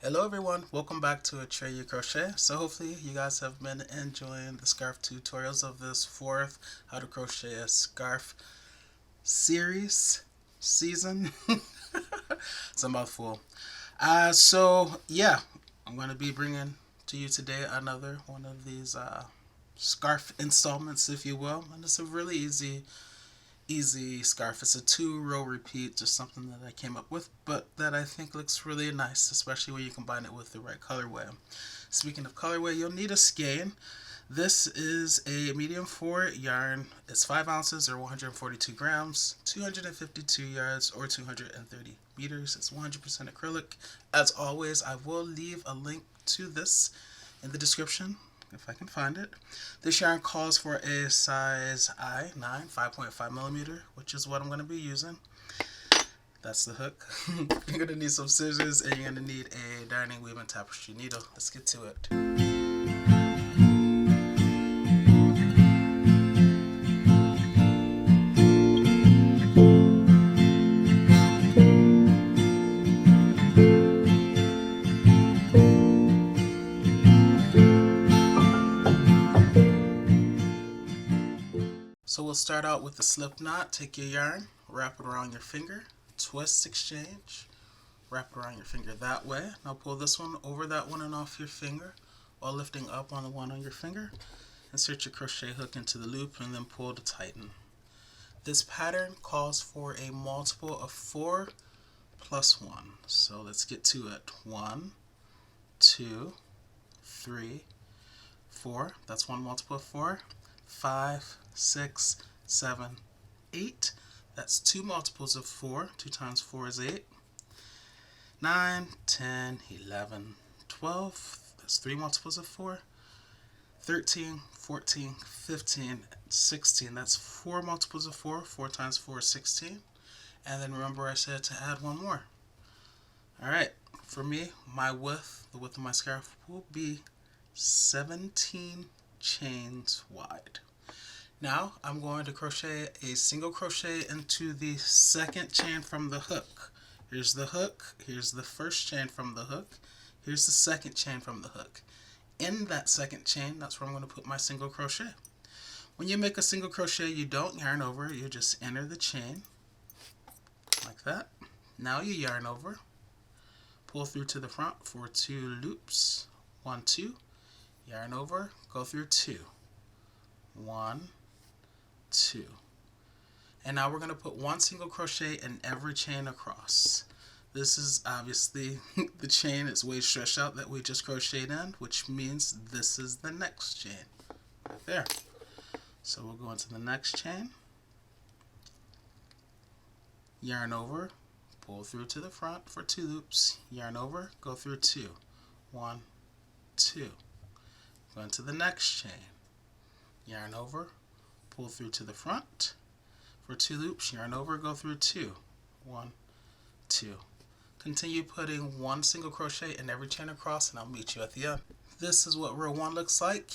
Hello everyone, welcome back to Atreyu Crochet. So hopefully you guys have been enjoying the scarf tutorials of this fourth how to crochet a scarf season. It's a mouthful. So yeah, I'm going to be bringing to you today another one of these scarf installments, if you will. And it's a really easy scarf. It's a 2-row repeat, just something that I came up with, but that I think looks really nice, especially when you combine it with the right colorway. Speaking of colorway, you'll need a skein. This is a medium 4 yarn. It's 5 ounces or 142 grams, 252 yards or 230 meters. It's 100% acrylic. As always, I will leave a link to this in the description if I can find it. This yarn calls for a size I9, 5.5 millimeter, which is what I'm going to be using. That's the hook. You're going to need some scissors and you're going to need a darning weaving tapestry needle. Let's get to it. So we'll start out with the slip knot. Take your yarn, wrap it around your finger, twist, exchange, wrap it around your finger that way. Now pull this one over that one and off your finger while lifting up on the one on your finger. Insert your crochet hook into the loop and then pull to tighten. This pattern calls for a multiple of 4 plus 1. So let's get to it. 1, 2, 3, 4. That's one multiple of 4. 5, 6, 7, 8. That's 2 multiples of 4. 2 times 4 is 8. 9, 10, 11, 12. That's 3 multiples of 4. 13, 14, 15, 16. That's 4 multiples of 4. 4 times 4 is 16. And then remember I said to add one more. Alright, for me, my width, the width of my scarf will be 17 chains wide. Now I'm going to crochet a single crochet into the second chain from the hook. Here's the hook, here's the first chain from the hook, here's the second chain from the hook. In that second chain, that's where I'm going to put my single crochet. When you make a single crochet, you don't yarn over, you just enter the chain like that. Now you yarn over, pull through to the front for 2 loops, 1, 2, yarn over, go through 2, 1, 2. And now we're going to put 1 single crochet in every chain across. This is obviously the chain is way stretched out that we just crocheted in, which means this is the next chain right there. So we'll go into the next chain, yarn over, pull through to the front for 2 loops, yarn over, go through 2, 1, 2. Go into the next chain, yarn over, pull through to the front for 2 loops, yarn over, go through 2, 1, 2. Continue putting 1 single crochet in every chain across and I'll meet you at the end. This is what row 1 looks like,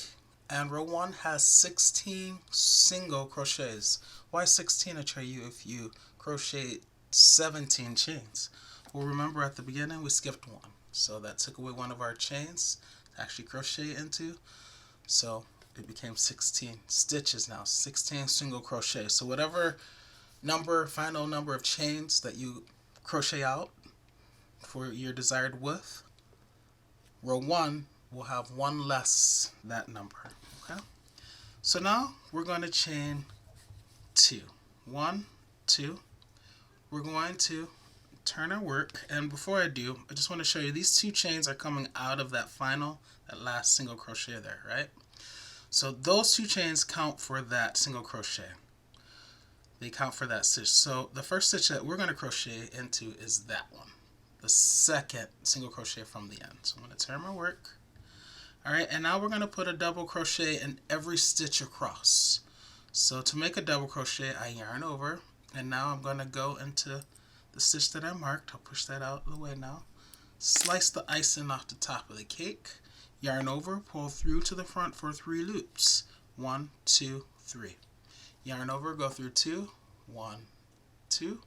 and row 1 has 16 single crochets. Why 16, Atreyu, if you crochet 17 chains? Well, remember at the beginning we skipped 1, so that took away one of our chains to actually crochet into, so it became 16 stitches now, 16 single crochet. So whatever final number of chains that you crochet out for your desired width, row 1 will have 1 less that number. Okay, so now we're going to chain 2, 1, 2. We're going to turn our work, and before I do, I just want to show you these 2 chains are coming out of that last single crochet there, right? So those 2 chains count for that single crochet. They count for that stitch. So the first stitch that we're going to crochet into is that one, the second single crochet from the end. So I'm going to turn my work. Alright, and now we're going to put a double crochet in every stitch across. So to make a double crochet, I yarn over, and now I'm going to go into the stitch that I marked. I'll push that out of the way now. Slice the icing off the top of the cake. Yarn over, pull through to the front for 3 loops. 1, 2, 3. Yarn over, go through 2, 1, 2.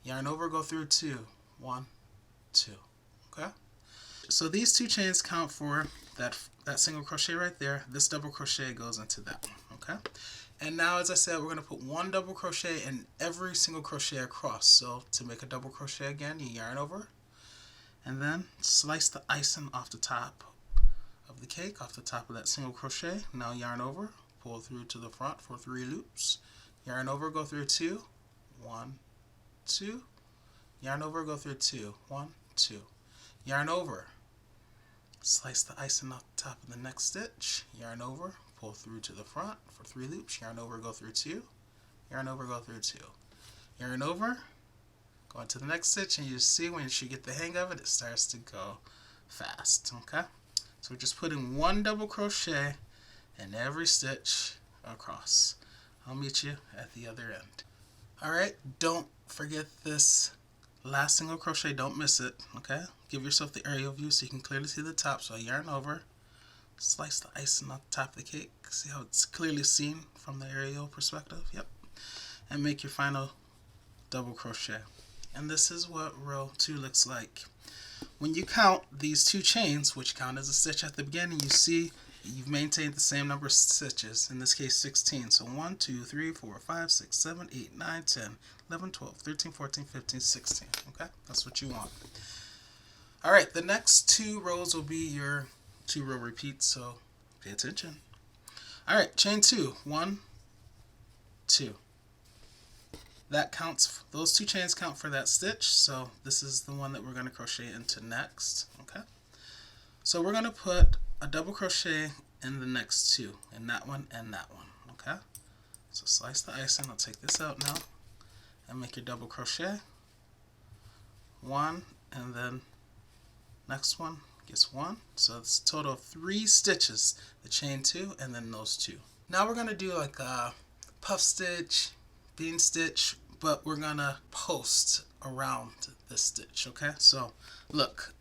Yarn over, go through 2, 1, 2. Okay? So these 2 chains count for that single crochet right there. This double crochet goes into that one, okay? And now, as I said, we're going to put 1 double crochet in every single crochet across. So to make a double crochet again, you yarn over and then slice the icing off the top of the cake, off the top of that single crochet. Now yarn over, pull through to the front for 3 loops. Yarn over, go through 2, 1, 2. Yarn over, go through 2, 1, 2. Yarn over, slice the icing off the top of the next stitch. Yarn over, pull through to the front for 3 loops. Yarn over, go through 2. Yarn over, go through 2. Yarn over, go into the next stitch, and you see when you get the hang of it, it starts to go fast, okay? So we're just putting 1 double crochet in every stitch across. I'll meet you at the other end. Alright, don't forget this last single crochet, don't miss it, okay? Give yourself the aerial view so you can clearly see the top. So yarn over, slice the icing off the top of the cake. See how it's clearly seen from the aerial perspective? Yep. And make your final double crochet. And this is what row 2 looks like. When you count these 2 chains, which count as a stitch at the beginning, you see you've maintained the same number of stitches, in this case 16. So 1, 2, 3, 4, 5, 6, 7, 8, 9, 10, 11, 12, 13, 14, 15, 16. Okay, that's what you want. Alright, the next 2 rows will be your 2 row repeats, so pay attention. Alright, chain 2, 1, 2. That counts, those 2 chains count for that stitch, so this is the one that we're going to crochet into next. Okay, so we're going to put a double crochet in the next 2, in that one and that one. Okay, so slice the icing. I'll take this out now and make your double crochet. 1, and then next one gets 1, so it's a total of 3 stitches, the chain 2 and then those 2. Now we're going to do like a puff stitch, bean stitch, but we're gonna post around this stitch. Okay, so look,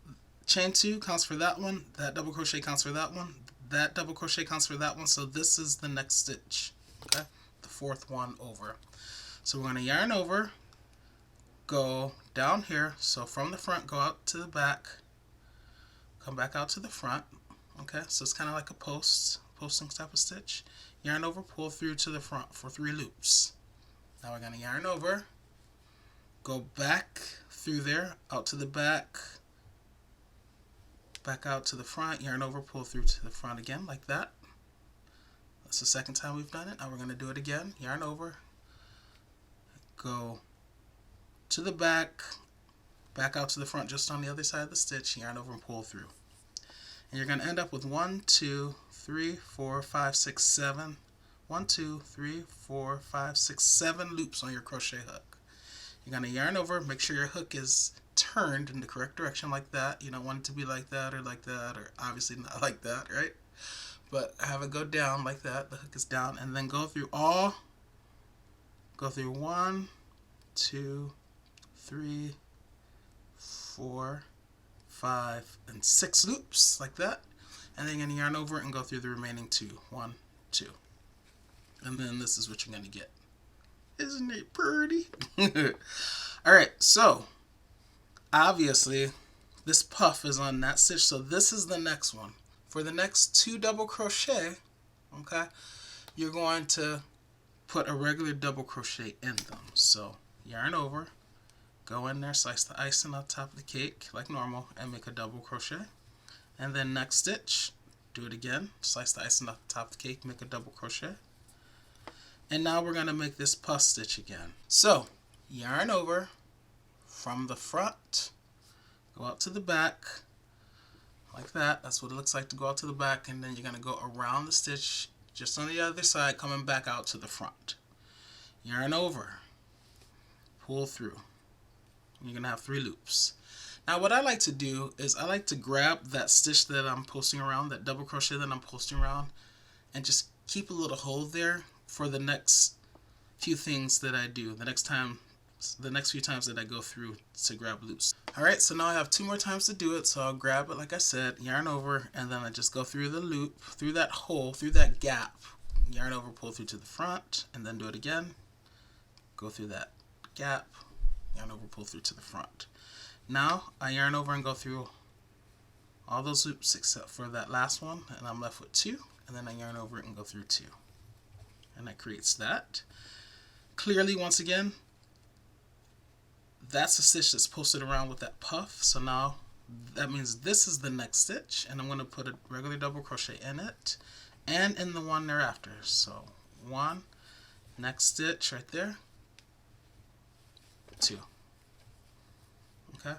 chain 2 counts for that one, that double crochet counts for that one, that double crochet counts for that one, so this is the next stitch, okay, the 4th one over. So we're gonna yarn over, go down here, so from the front go out to the back, come back out to the front. Okay, so it's kind of like a posting type of stitch. Yarn over, pull through to the front for 3 loops. Now we're going to yarn over, go back through there, out to the back, back out to the front, yarn over, pull through to the front again like that. That's the second time we've done it. Now we're going to do it again. Yarn over, go to the back, back out to the front just on the other side of the stitch, yarn over and pull through. And you're going to end up with 1, 2, 3, 4, 5, 6, 7. 1, 2, 3, 4, 5, 6, 7 loops on your crochet hook. You're going to yarn over, make sure your hook is turned in the correct direction like that. You don't want it to be like that, or obviously not like that, right? But have it go down like that, the hook is down, and then go through 1, 2, 3, 4, 5, and 6 loops like that. And then you're going to yarn over and go through the remaining 2. 1, 2. And then this is what you're going to get. Isn't it pretty? Alright, so obviously this puff is on that stitch, so this is the next one. For the next 2 double crochet, okay, you're going to put a regular double crochet in them. So yarn over, go in there, slice the icing on top of the cake like normal, and make a double crochet. And then next stitch, do it again, slice the icing off the top of the cake, make a double crochet. And now we're going to make this puff stitch again. So yarn over from the front, go out to the back like that. That's what it looks like to go out to the back, and then you're going to go around the stitch just on the other side, coming back out to the front. Yarn over, pull through. You're going to have 3 loops. Now what I like to do is I like to grab that stitch that I'm posting around, that double crochet that I'm posting around, and just keep a little hold there for the next few things that I do, the next few times that I go through to grab loops. Alright, so now I have 2 more times to do it, so I'll grab it like I said, yarn over, and then I just go through the loop, through that hole, through that gap, yarn over, pull through to the front, and then do it again, go through that gap, yarn over, pull through to the front. Now I yarn over and go through all those loops except for that last one, and I'm left with 2, and then I yarn over it and go through 2, and that creates that. Clearly, once again, that's a stitch that's posted around with that puff, so now that means this is the next stitch, and I'm going to put a regular double crochet in it and in the one thereafter. So 1, next stitch right there, 2. Okay,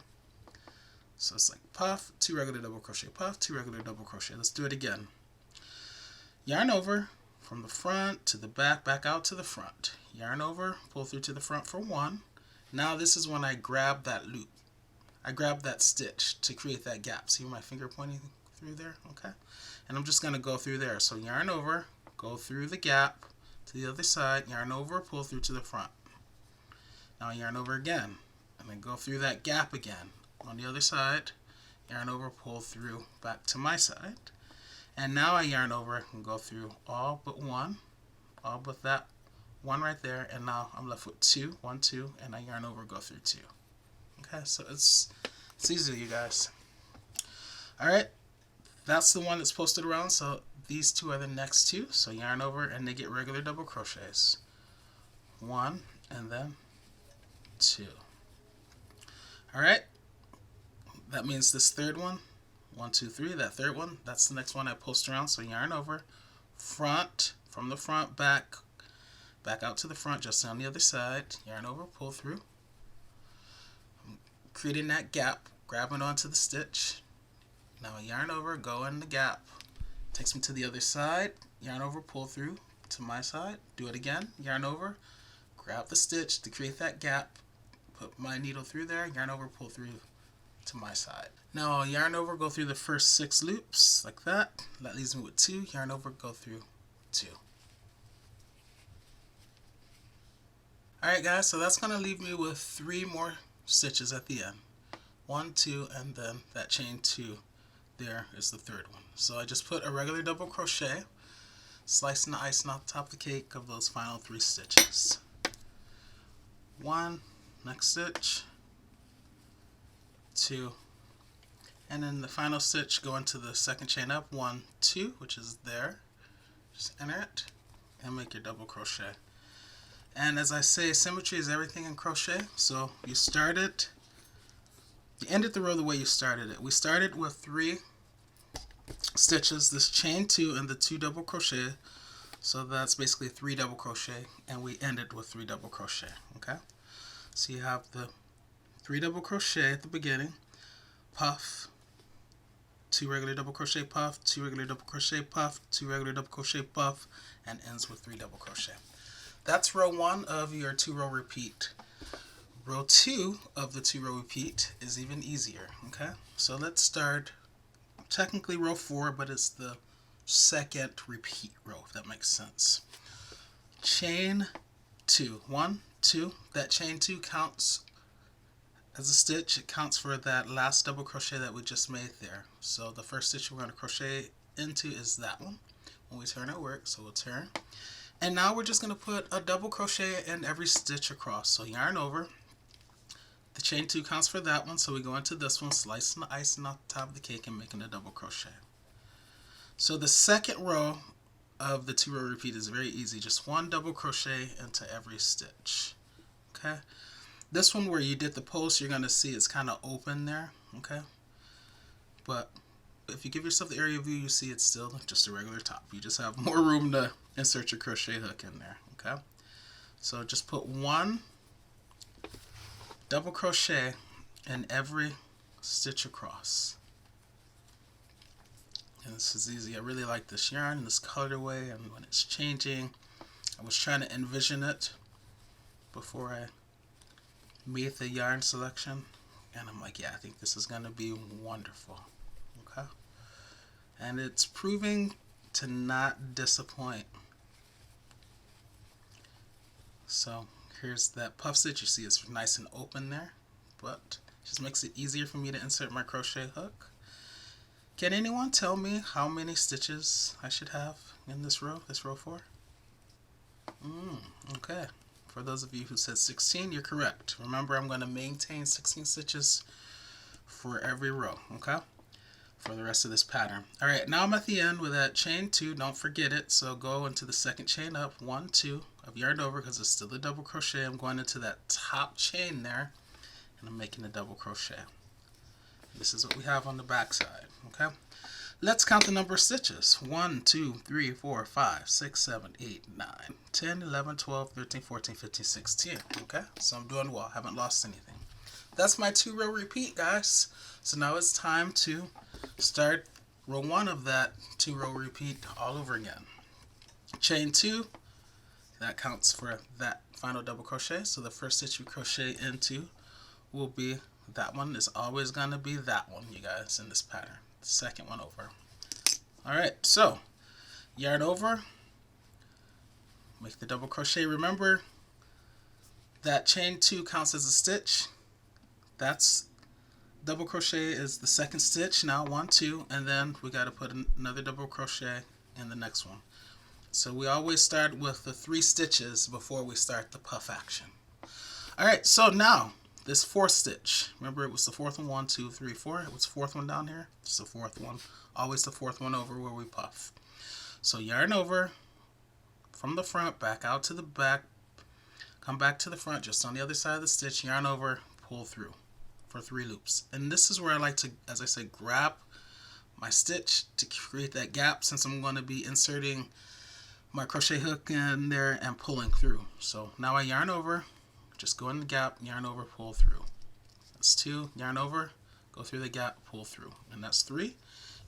so it's like puff, 2 regular double crochet, puff, 2 regular double crochet. Let's do it again. Yarn over from the front to the back, back out to the front. Yarn over, pull through to the front for 1. Now this is when I grab that loop. I grab that stitch to create that gap. See my finger pointing through there? Okay. And I'm just going to go through there. So yarn over, go through the gap to the other side, yarn over, pull through to the front. Now yarn over again, and then go through that gap again. On the other side, yarn over, pull through back to my side. And now I yarn over and go through all but one, all but that one right there, and now I'm left with 2, 1, 2, and I yarn over, go through 2. Okay, so it's easy, you guys. Alright, that's the one that's posted around, so these 2 are the next 2. So yarn over and they get regular double crochets. 1 and then 2. Alright, that means this third one, 1, 2, 3, that third one, that's the next one I post around. So yarn over, front, from the front, back out to the front, just on the other side, yarn over, pull through, creating that gap, grabbing onto the stitch. Now I yarn over, go in the gap, takes me to the other side, yarn over, pull through to my side, do it again, yarn over, grab the stitch to create that gap, put my needle through there, yarn over, pull through to my side. Now I'll yarn over, go through the first 6 loops like that. That leaves me with 2, yarn over, go through 2. Alright guys, so that's going to leave me with 3 more stitches at the end. 1, 2, and then that chain 2 there is the third one. So I just put a regular double crochet, slicing the icing off the top of the cake of those final 3 stitches. 1, next stitch, 2, and then the final stitch, go into the second chain up, 1, 2, which is there. Just enter it and make your double crochet. And as I say, symmetry is everything in crochet. So you ended the row the way you started it. We started with 3 stitches, this chain 2 and the 2 double crochet. So that's basically 3 double crochet, and we ended with 3 double crochet. Okay, so you have the 3 double crochet at the beginning, puff, 2 regular double crochet, puff, 2 regular double crochet, puff, 2 regular double crochet, puff, and ends with 3 double crochet. That's row 1 of your 2-row repeat. Row 2 of the 2-row repeat is even easier. Okay, so let's start technically row 4, but it's the second repeat row, if that makes sense. Chain 2, 1, 2. That chain 2 counts as a stitch. It counts for that last double crochet that we just made there. So the first stitch we're going to crochet into is that one. When we turn our work, so we'll turn. And now we're just going to put a double crochet in every stitch across. So yarn over. The chain 2 counts for that one, so we go into this one, slicing the icing off the top of the cake and making a double crochet. So the second row of the 2-row repeat is very easy. Just 1 double crochet into every stitch. Okay. This one where you did the post, you're going to see it's kind of open there. Okay. But if you give yourself the area view, you see it's still just a regular top. You just have more room to insert your crochet hook in there. Okay. So just put 1 double crochet in every stitch across. And this is easy. I really like this yarn, this colorway, and when it's changing, I was trying to envision it before I made the yarn selection, and I'm like, yeah, I think this is going to be wonderful. Okay, and it's proving to not disappoint. So here's that puff stitch. You see it's nice and open there, but it just makes it easier for me to insert my crochet hook. Can anyone tell me how many stitches I should have in this row 4? Okay. For those of you who said 16, you're correct. Remember, I'm going to maintain 16 stitches for every row. Okay. for the rest of this pattern. All right, now I'm at the end with that chain 2. Don't forget it. So go into the second chain up, 1, 2. I've yarned over because it's still a double crochet. I'm going into that top chain there, and I'm making a double crochet. This is what we have on the back side. Okay, let's count the number of stitches. 1, 2, 3, 4, 5, 6, 7, 8, 9, 10, 11, 12, 13, 14, 15, 16. Okay, so I'm doing well. Haven't lost anything. That's my 2-row repeat, guys. So now it's time to start row 1 of that 2-row repeat all over again. Chain 2, that counts for that final double crochet. So the first stitch you crochet into will be that one. Is always going to be that one, you guys, in this pattern. The second one over. All right, so yarn over, make the double crochet. Remember that chain 2 counts as a stitch. That's double crochet is the second stitch. Now 1, 2, and then we got to put another double crochet in the next one. So we always start with the 3 stitches before we start the puff action. All right, so now this 4th stitch, remember it was the 4th one, 1, 2, 3, 4. It was the 4th one down here. It's the 4th one, always the 4th one over where we puff. So yarn over from the front, back out to the back, come back to the front, just on the other side of the stitch, yarn over, pull through for 3 loops. And this is where I like to, as I said, grab my stitch to create that gap, since I'm going to be inserting my crochet hook in there and pulling through. So now I yarn over, just go in the gap, yarn over, pull through. That's 2, yarn over, go through the gap, pull through. And that's 3.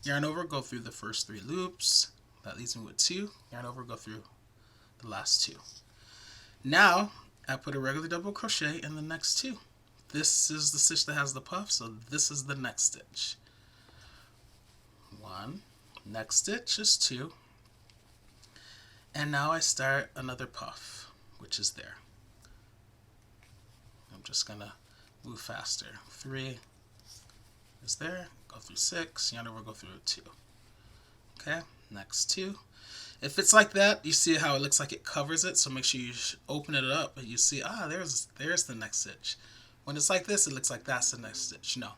Yarn over, go through the first 3 loops. That leaves me with 2. Yarn over, go through the last 2. Now I put a regular double crochet in the next 2. This is the stitch that has the puff, so this is the next stitch. 1, next stitch is 2. And now I start another puff, which is there. I'm just going to move faster. 3 is there, go through 6, yarn over, go through 2. Okay, next 2. If it's like that, you see how it looks like it covers it, so make sure you open it up and you see, there's the next stitch. When it's like this, it looks like that's the next stitch. No,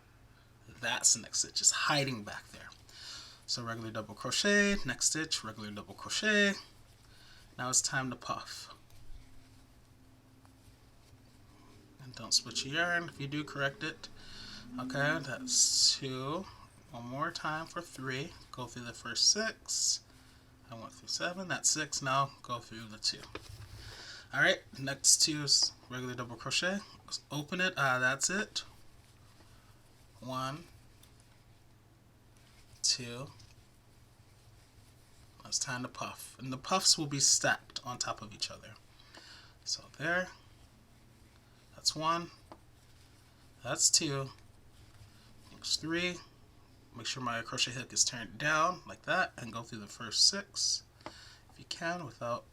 that's the next stitch. It's hiding back there. So regular double crochet, next stitch, regular double crochet. Now it's time to puff. And don't split your yarn. If you do, correct it. Okay, that's 2. One more time for 3. Go through the first 6. I went through 7. That's 6. Now go through the 2. All right, next 2 is regular double crochet. Let's open it. That's it. 1, 2. It's time to puff, and the puffs will be stacked on top of each other. So there, that's 1, that's 2, next 3. Make sure my crochet hook is turned down like that, and go through the first 6 if you can without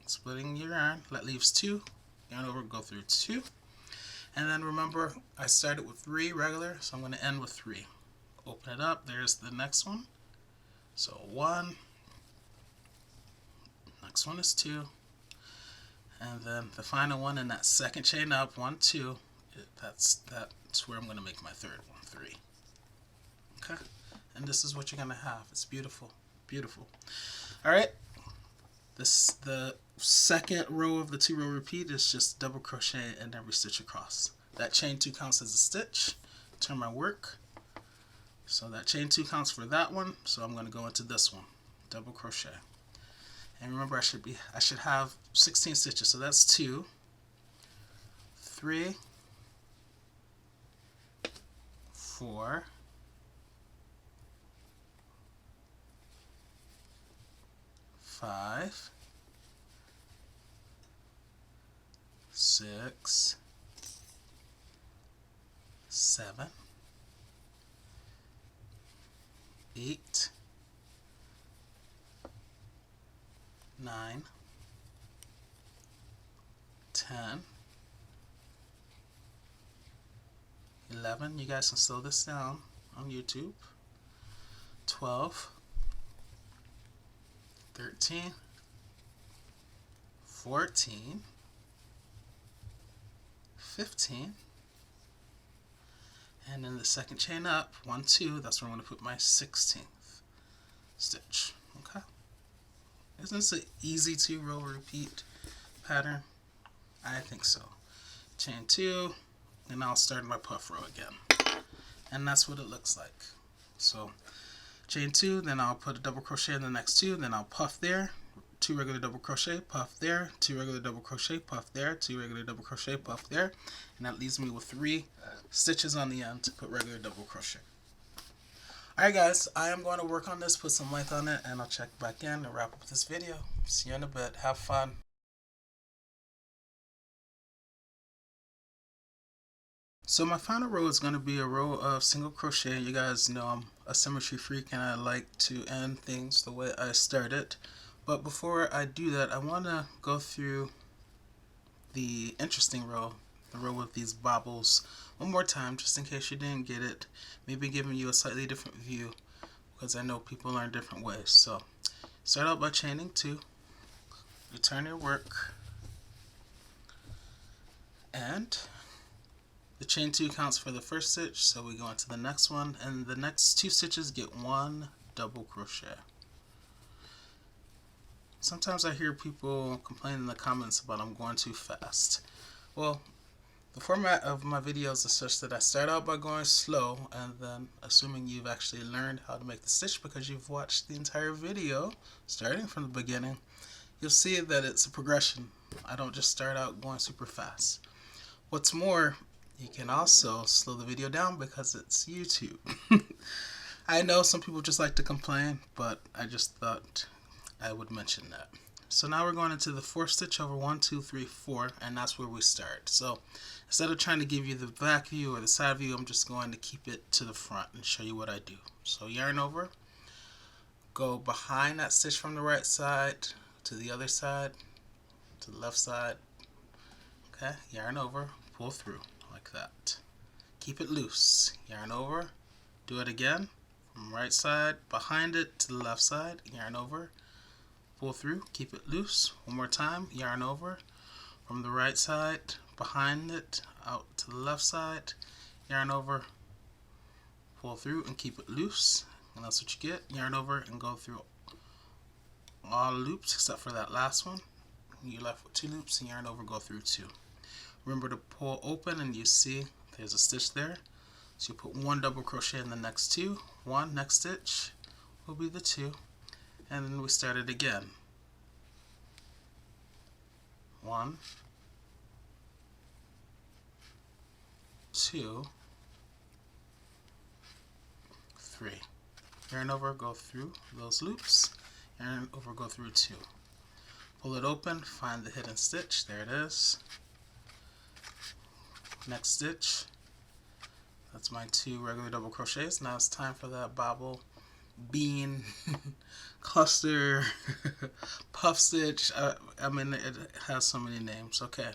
splitting your yarn. That leaves 2. Yarn over, go through 2, and then remember I started with 3 regular, so I'm going to end with 3. Open it up. There's the next one. So 1. Next one is 2, and then the final one in that second chain up, 1, 2. That's where I'm going to make my third one, 3. Okay, and this is what you're going to have. It's beautiful, beautiful. All right, the second row of the 2-row repeat is just double crochet in every stitch across. That chain 2 counts as a stitch. Turn my work. So that chain 2 counts for that one. So I'm going to go into this one, double crochet. And remember, I should have 16 stitches, so that's 2, 3, 4, 5, 6, 7, 8, 9, 10, 11, you guys can slow this down on YouTube, 12, 13, 14, 15, And then the second chain up, 1, 2, that's where I'm going to put my 16th stitch. Okay. Isn't this an easy 2-row repeat pattern? I think so. Chain 2, and I'll start my puff row again. And that's what it looks like. So chain 2, then I'll put a double crochet in the next 2, then I'll puff there, 2 regular double crochet, puff there, 2 regular double crochet, puff there, 2 regular double crochet, puff there, and that leaves me with 3 stitches on the end to put regular double crochet. Alright guys, I am going to work on this, put some length on it, and I'll check back in and wrap up this video. See you in a bit. Have fun. So my final row is going to be a row of single crochet. You guys know I'm a symmetry freak and I like to end things the way I started. But before I do that, I want to go through the interesting row, the row with these bobbles, one more time just in case you didn't get it. Maybe giving you a slightly different view because I know people learn different ways. So start out by chaining 2, return your work, and the chain 2 counts for the first stitch, so we go into the next one, and the next 2 stitches get 1 double crochet. Sometimes I hear people complain in the comments about I'm going too fast. Well, the format of my videos is such that I start out by going slow, and then assuming you've actually learned how to make the stitch because you've watched the entire video starting from the beginning, you'll see that it's a progression. I don't just start out going super fast. What's more, you can also slow the video down because it's YouTube. I know some people just like to complain, but I just thought I would mention that. So now we're going into the 4th stitch over 1, 2, 3, 4, and that's where we start. So instead of trying to give you the back view or the side view, I'm just going to keep it to the front and show you what I do. So yarn over, go behind that stitch from the right side to the other side, to the left side. Okay, yarn over, pull through like that. Keep it loose. Yarn over, do it again from right side behind it to the left side. Yarn over, pull through, keep it loose. One more time, yarn over from the right side behind it out to the left side. Yarn over, pull through, and keep it loose. And that's what you get. Yarn over and go through all loops except for that last one. You're left with 2 loops, and yarn over, go through 2. Remember to pull open, and you see there's a stitch there. So you put 1 double crochet in the next 2. 1, next stitch will be the 2. And then we start it again. 1, 2, 3. Yarn over, go through those loops. Yarn over, go through 2. Pull it open, find the hidden stitch. There it is. Next stitch. That's my 2 regular double crochets. Now it's time for that bobble, bean, cluster, puff stitch. I mean, it has so many names. Okay.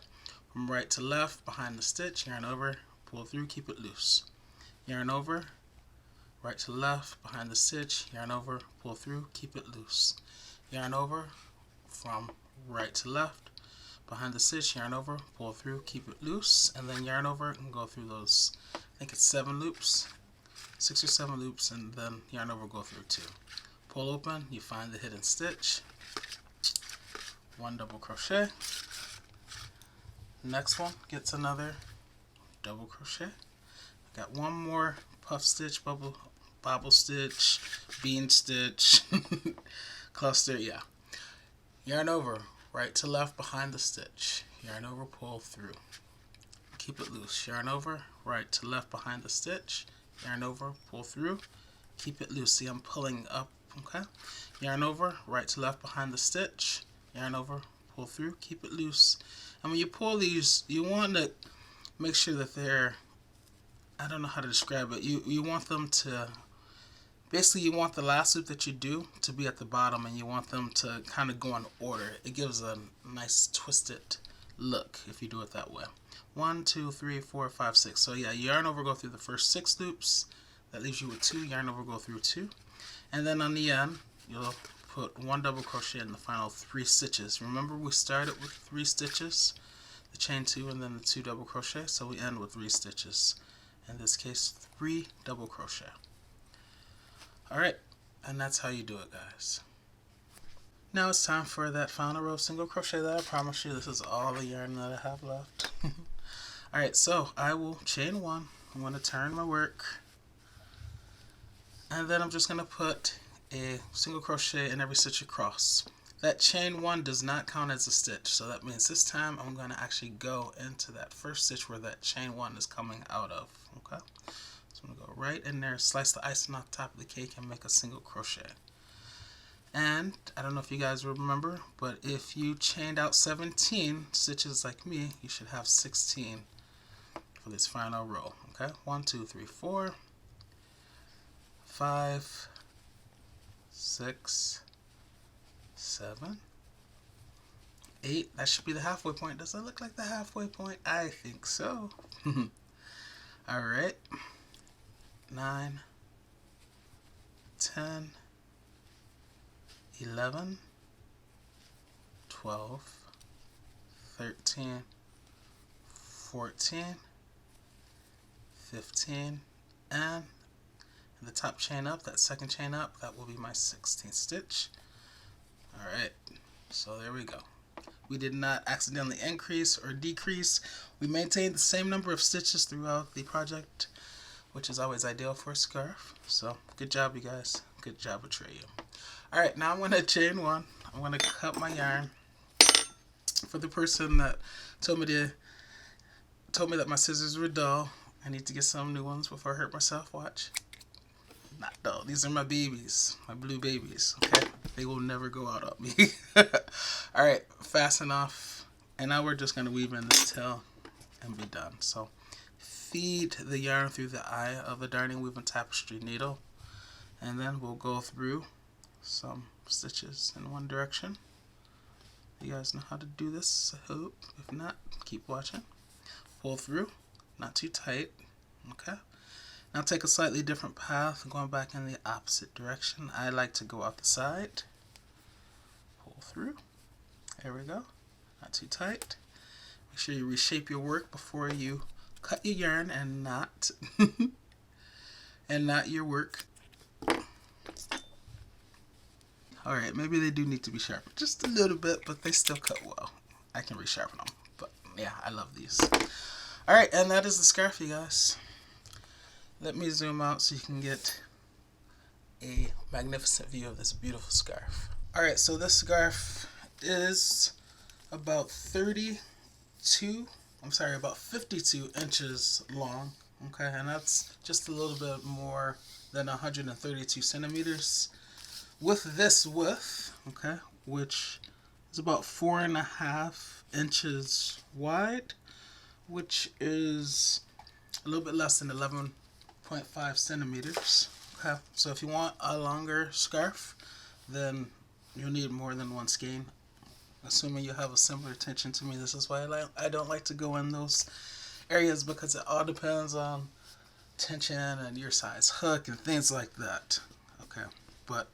From right to left, behind the stitch, yarn over, pull through, keep it loose. Yarn over, right to left, behind the stitch, yarn over, pull through, keep it loose. Yarn over, from right to left, behind the stitch, yarn over, pull through, keep it loose, and then yarn over and go through those, I think it's 7 loops, 6 or 7 loops, and then yarn over, go through 2. Pull open, you find the hidden stitch, 1 double crochet. Next one gets another double crochet. Got 1 more puff stitch, bobble stitch, bean stitch, cluster, yeah. Yarn over, right to left behind the stitch. Yarn over, pull through. Keep it loose. Yarn over, right to left behind the stitch. Yarn over, pull through. Keep it loose. See, I'm pulling up, okay? Yarn over, right to left behind the stitch. Yarn over, pull through. Keep it loose. And when you pull these, you want to make sure that they're, I don't know how to describe it. You want them to, basically you want the last loop that you do to be at the bottom, and you want them to kind of go in order. It gives a nice twisted look if you do it that way. 1, 2, 3, 4, 5, 6. So yeah, yarn over, go through the first 6 loops. That leaves you with 2. Yarn over, go through 2. And then on the end, you'll put 1 double crochet in the final 3 stitches. Remember, we started with 3 stitches, the chain 2 and then the 2 double crochet, so we end with 3 stitches. in this case 3 double crochet. Alright, and that's how you do it, guys. Now it's time for that final row of single crochet that I promised you. This is all the yarn that I have left. Alright, so I will chain 1. I'm going to turn my work, and then I'm just going to put a single crochet in every stitch across. That chain 1 does not count as a stitch, so that means this time I'm going to actually go into that first stitch where that chain 1 is coming out of. Okay, so I'm going to go right in there, slice the icing off the top of the cake, and make a single crochet. And I don't know if you guys remember, but if you chained out 17 stitches like me, you should have 16 for this final row. Okay, 1, 2, 3, 4, 5, 6, 7, 8. That should be the halfway point. Does it look like the halfway point? I think so. Alright. 9, 10, 11, 12, 13, 14, 15, and the top chain up, that second chain up, that will be my 16th stitch. Alright, so there we go. We did not accidentally increase or decrease. We maintained the same number of stitches throughout the project, which is always ideal for a scarf. So, good job, you guys. Good job, Atreyu. Alright, now I'm going to chain 1. I'm going to cut my yarn. For the person that told me that my scissors were dull, I need to get some new ones before I hurt myself. Watch. Not dull. These are my babies. My blue babies. Okay? They will never go out on me. Alright, fasten off. And now we're just going to weave in this tail and be done. So, feed the yarn through the eye of the darning weaving tapestry needle. And then we'll go through some stitches in one direction. You guys know how to do this, I hope. If not, keep watching. Pull through. Not too tight. Okay? Now take a slightly different path, going back in the opposite direction. I like to go out the side. Pull through. There we go. Not too tight. Make sure you reshape your work before you cut your yarn and not your work. Alright, maybe they do need to be sharpened just a little bit, but they still cut well. I can resharpen them, but yeah, I love these. Alright, and that is the scarf, you guys. Let me zoom out so you can get a magnificent view of this beautiful scarf. Alright, so this scarf is about 52 inches long. Okay, and that's just a little bit more than 132 centimeters. With this width, okay, which is about 4.5 inches wide, which is a little bit less than 11.5 centimeters. Okay, so if you want a longer scarf, then you'll need more than one skein. Assuming you have a similar tension to me, this is why I don't like to go in those areas, because it all depends on tension and your size hook and things like that. Okay, but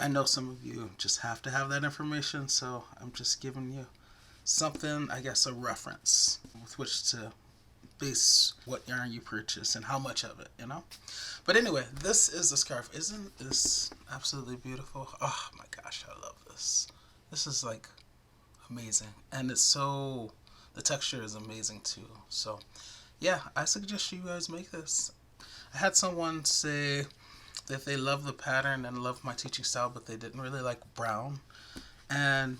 I know some of you just have to have that information, so I'm just giving you something, I guess, a reference with which to base what yarn you purchase and how much of it, you know? But anyway, this is the scarf. Isn't this absolutely beautiful? Oh my gosh, I love this. This is like amazing. And it's so, the texture is amazing too. So yeah, I suggest you guys make this. I had someone say that they love the pattern and love my teaching style, but they didn't really like brown. And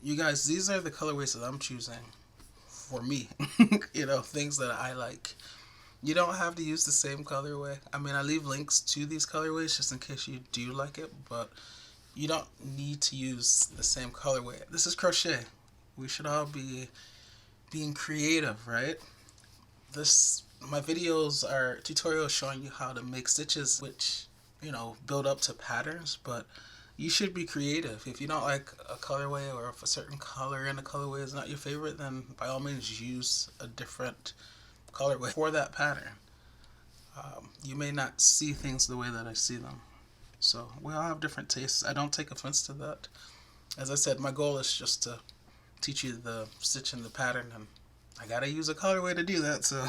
you guys, these are the colorways that I'm choosing for me. You know, things that I like. You don't have to use the same colorway. I mean, I leave links to these colorways just in case you do like it, but you don't need to use the same colorway. This is crochet. We should all be being creative, right? My videos are tutorials showing you how to make stitches which, you know, build up to patterns, but you should be creative. If you don't like a colorway, or if a certain color in a colorway is not your favorite, then by all means use a different colorway for that pattern. You may not see things the way that I see them. So we all have different tastes. I don't take offense to that. As I said, my goal is just to teach you the stitch and the pattern, and I gotta use a colorway to do that, so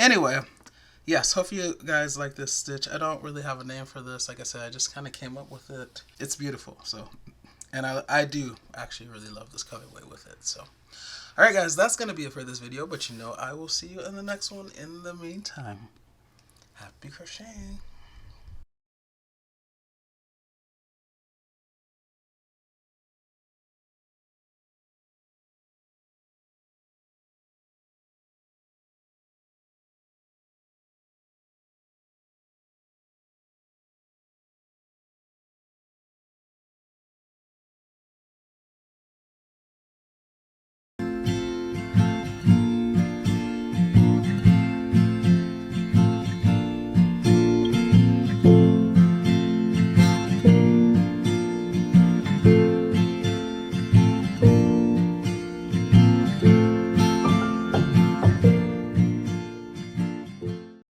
Anyway, yes, hope you guys like this stitch. I don't really have a name for this. Like I said, I just kind of came up with it. It's beautiful. So, and I do actually really love this colorway with it. So, all right, guys, that's going to be it for this video. But I will see you in the next one. In the meantime, happy crocheting.